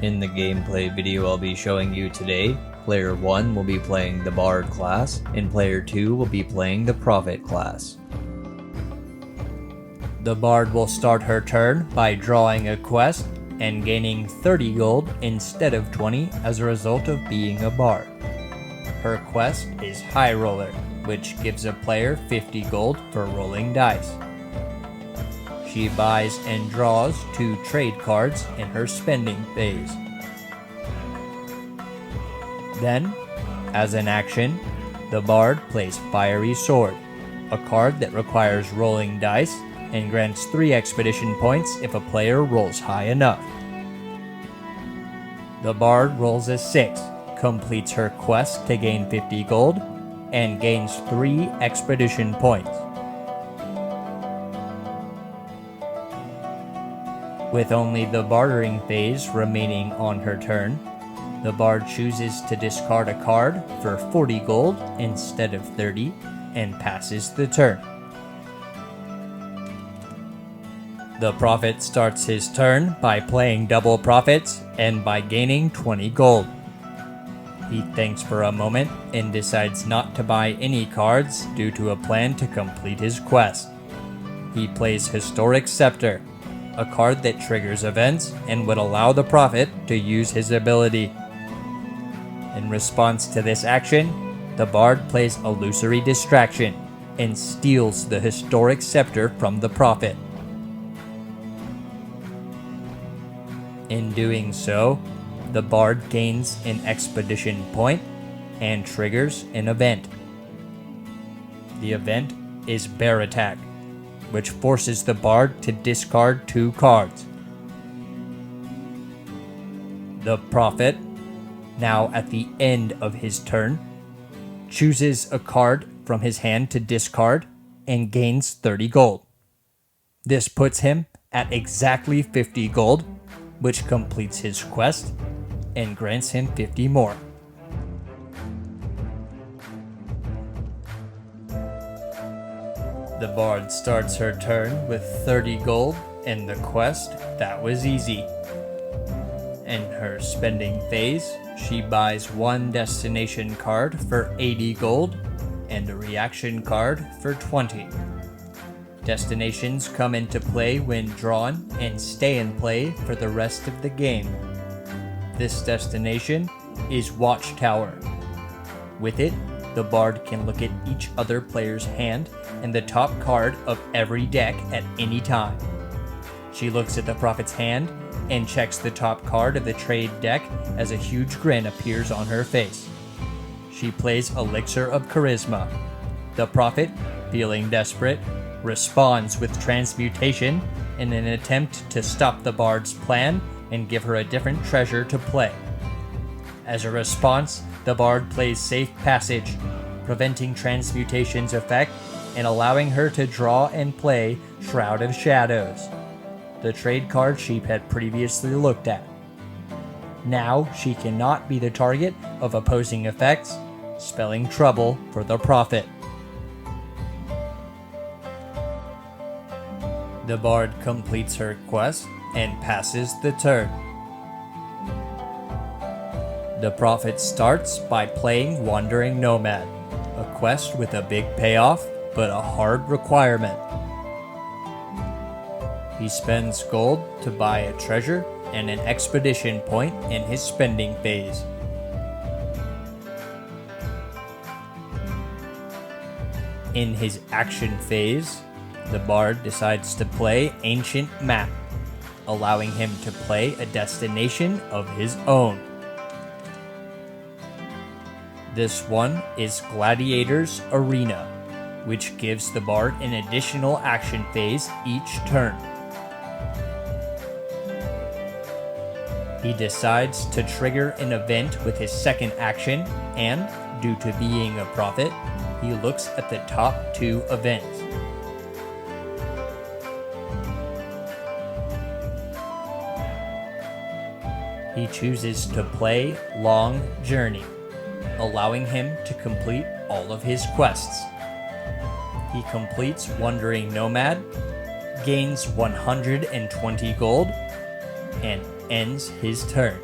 In the gameplay video I'll be showing you today, Player 1 will be playing the Bard class, and Player 2 will be playing the Prophet class. The Bard will start her turn by drawing a quest and gaining 30 gold instead of 20 as a result of being a Bard. Her quest is High Roller, which gives a player 50 gold for rolling dice. She buys and draws 2 trade cards in her spending phase. Then, as an action, the Bard plays Fiery Sword, a card that requires rolling dice and grants 3 expedition points if a player rolls high enough. The Bard rolls a 6, completes her quest to gain 50 gold, and gains 3 expedition points. With only the bartering phase remaining on her turn, the Bard chooses to discard a card for 40 gold instead of 30 and passes the turn. The Prophet starts his turn by playing double profits and by gaining 20 gold. He thinks for a moment and decides not to buy any cards due to a plan to complete his quest. He plays Historic Scepter, a card that triggers events and would allow the Prophet to use his ability. In response to this action, the Bard plays Illusory Distraction and steals the Historic Scepter from the Prophet. In doing so, the Bard gains an expedition point and triggers an event. The event is Bear Attack, which forces the Bard to discard 2 cards. The Prophet, now at the end of his turn, chooses a card from his hand to discard and gains 30 gold. This puts him at exactly 50 gold, which completes his quest and grants him 50 more. The Bard starts her turn with 30 gold and the quest that was easy. In her spending phase, she buys 1 destination card for 80 gold and a reaction card for 20. Destinations come into play when drawn and stay in play for the rest of the game. This destination is Watchtower. With it, the Bard can look at each other player's hand and the top card of every deck at any time. She looks at the Prophet's hand and checks the top card of the trade deck as a huge grin appears on her face. She plays Elixir of Charisma. The Prophet, feeling desperate, responds with Transmutation in an attempt to stop the Bard's plan and give her a different treasure to play. As a response, the Bard plays Safe Passage, preventing Transmutation's effect and allowing her to draw and play Shroud of Shadows, the trade card she had previously looked at. Now she cannot be the target of opposing effects, spelling trouble for the Prophet. The Bard completes her quest and passes the turn. The Prophet starts by playing Wandering Nomad, a quest with a big payoff but a hard requirement. He spends gold to buy a treasure and an expedition point in his spending phase. In his action phase, the Bard decides to play Ancient Map, allowing him to play a destination of his own. This one is Gladiator's Arena, which gives the Bard an additional action phase each turn. He decides to trigger an event with his second action, and, due to being a Prophet, he looks at the top 2 events. He chooses to play Long Journey, allowing him to complete all of his quests. He completes Wandering Nomad, gains 120 gold, and ends his turn.